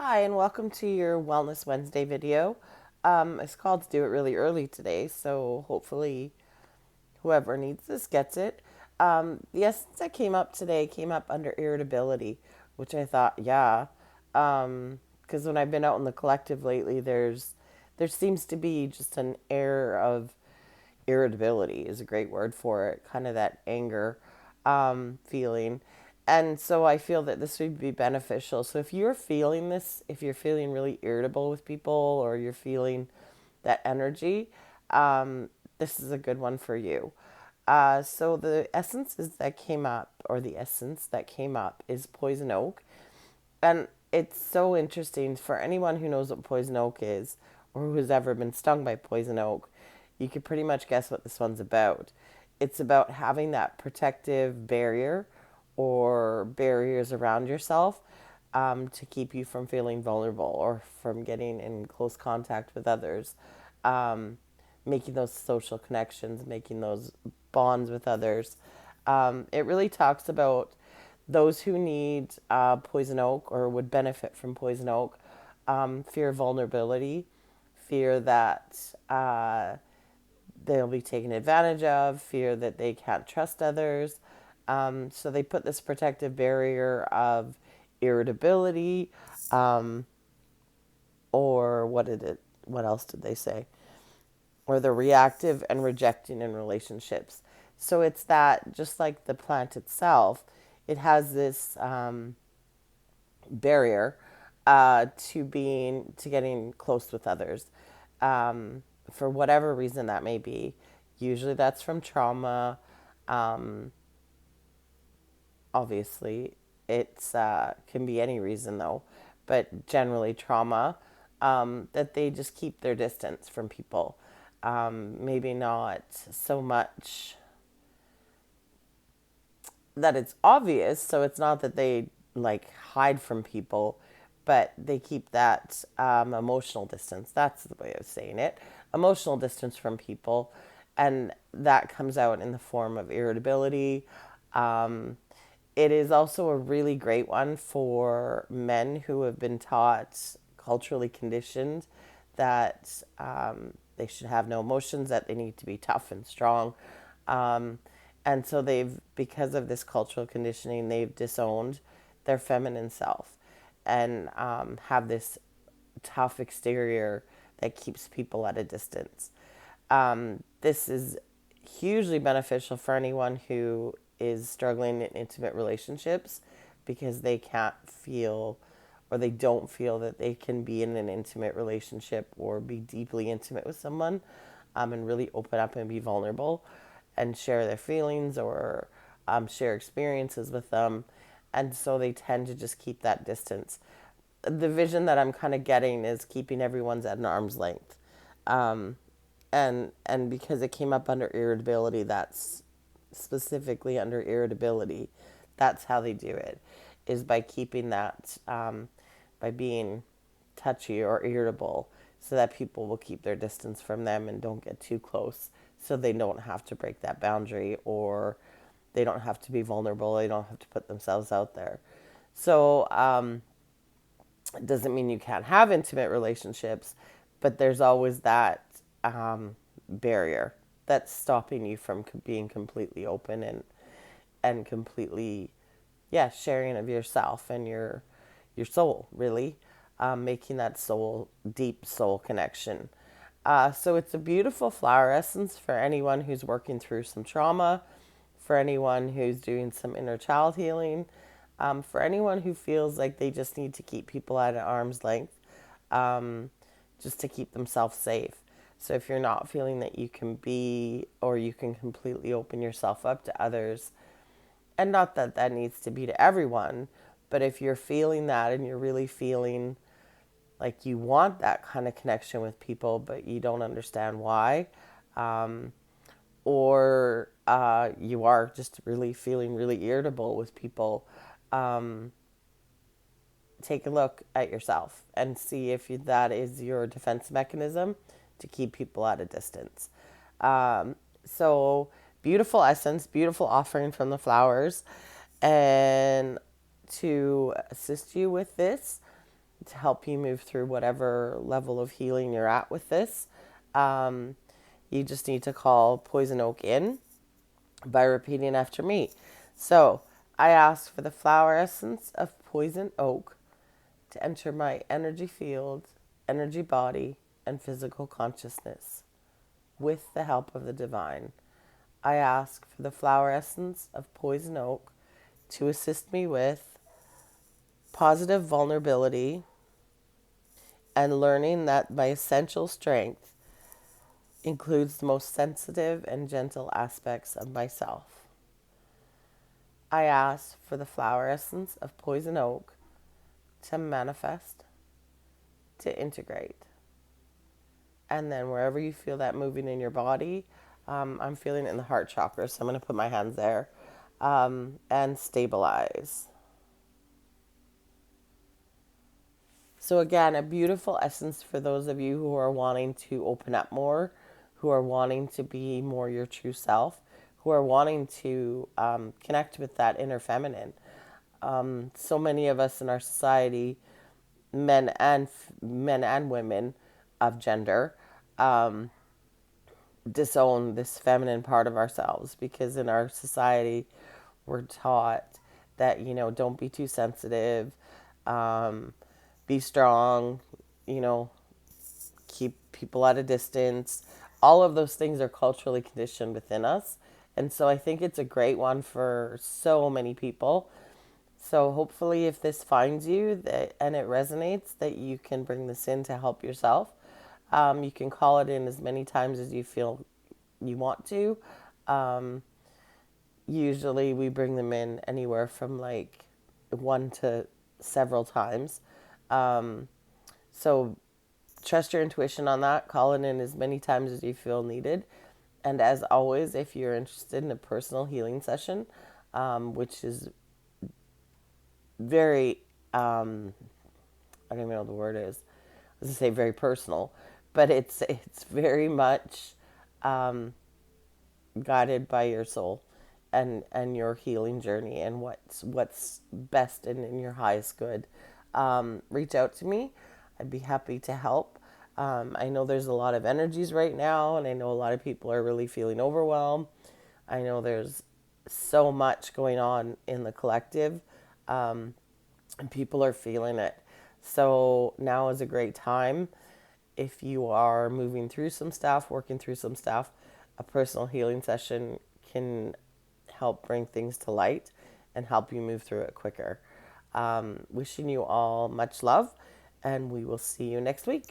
Hi, and welcome to your Wellness Wednesday video. It's called to do it really early today, so hopefully whoever needs this gets it. The essence that came up today came up under irritability, which I thought, yeah, because when I've been out in the collective lately, there seems to be just an air of irritability is a great word for it, kind of that anger feeling. And so I feel that this would be beneficial. So if you're feeling this, if you're feeling really irritable with people or you're feeling that energy, this is a good one for you. So the essences that came up, or the essence that came up, is poison oak. And it's so interesting for anyone who knows what poison oak is or who has ever been stung by poison oak. You could pretty much guess what this one's about. It's about having that protective barrier or barriers around yourself to keep you from feeling vulnerable or from getting in close contact with others, um, making those social connections, making those bonds with others. It really talks about those who need poison oak or would benefit from poison oak, fear vulnerability, fear that they'll be taken advantage of, fear that they can't trust others. So they put this protective barrier of irritability, or what did it? What else did they say? Or the reactive and rejecting in relationships. So it's that just like the plant itself, it has this barrier to getting close with others, for whatever reason that may be. Usually that's from trauma. Um, Obviously, it's can be any reason though, but generally trauma, that they just keep their distance from people. Maybe not so much that it's obvious, so it's not that they like hide from people, but they keep that emotional distance. That's the way of saying it. Emotional distance from people, and that comes out in the form of irritability. Um, it is also a really great one for men who have been taught, culturally conditioned, that they should have no emotions, that they need to be tough and strong. Um, and so because of this cultural conditioning, they've disowned their feminine self and have this tough exterior that keeps people at a distance. This is hugely beneficial for anyone who is struggling in intimate relationships because they can't feel or they don't feel that they can be in an intimate relationship or be deeply intimate with someone, and really open up and be vulnerable and share their feelings or share experiences with them. And so they tend to just keep that distance. The vision that I'm kind of getting is keeping everyone's at an arm's length. Um, and because it came up under irritability, that's specifically under irritability, that's how they do it, is by keeping that, by being touchy or irritable, so that people will keep their distance from them and don't get too close, so they don't have to break that boundary, or they don't have to be vulnerable, they don't have to put themselves out there. So it doesn't mean you can't have intimate relationships, but there's always that barrier that's stopping you from being completely open and completely, yeah, sharing of yourself and your soul, really, making that deep soul connection. So it's a beautiful flower essence for anyone who's working through some trauma, for anyone who's doing some inner child healing, for anyone who feels like they just need to keep people at an arm's length, um, just to keep themselves safe. So if you're not feeling that you can be or you can completely open yourself up to others, and not that that needs to be to everyone, but if you're feeling that and you're really feeling like you want that kind of connection with people, but you don't understand why, um, or you are just really feeling really irritable with people, um, take a look at yourself and see if that is your defense mechanism to keep people at a distance. So, beautiful essence, beautiful offering from the flowers. And to assist you with this, to help you move through whatever level of healing you're at with this. Um, you just need to call poison oak in by repeating after me. So, I ask for the flower essence of poison oak to enter my energy field, energy body, and physical consciousness with the help of the divine. I ask for the flower essence of poison oak to assist me with positive vulnerability and learning that my essential strength includes the most sensitive and gentle aspects of myself. I ask for the flower essence of poison oak to manifest, to integrate. And then wherever you feel that moving in your body, I'm feeling it in the heart chakra, so I'm going to put my hands there and stabilize. So, again, a beautiful essence for those of you who are wanting to open up more, who are wanting to be more your true self, who are wanting to connect with that inner feminine. So many of us in our society, men and women of gender, disown this feminine part of ourselves because in our society we're taught that don't be too sensitive, um, be strong, you know keep people at a distance. All of those things are culturally conditioned within us, and so I think it's a great one for so many people. So hopefully if this finds you that and it resonates, that you can bring this in to help yourself. You can call it in as many times as you feel you want to. Um, Usually we bring them in anywhere from like one to several times. Um, so trust your intuition on that. Call it in as many times as you feel needed. And as always, if you're interested in a personal healing session, which is very, I don't even know what the word is. I was going to say very personal, but it's very much guided by your soul and your healing journey and what's best and in your highest good. Reach out to me. I'd be happy to help. I know there's a lot of energies right now, and I know a lot of people are really feeling overwhelmed. I know there's so much going on in the collective, and people are feeling it. So now is a great time. If you are moving through some stuff, working through some stuff, a personal healing session can help bring things to light and help you move through it quicker. Wishing you all much love, and we will see you next week.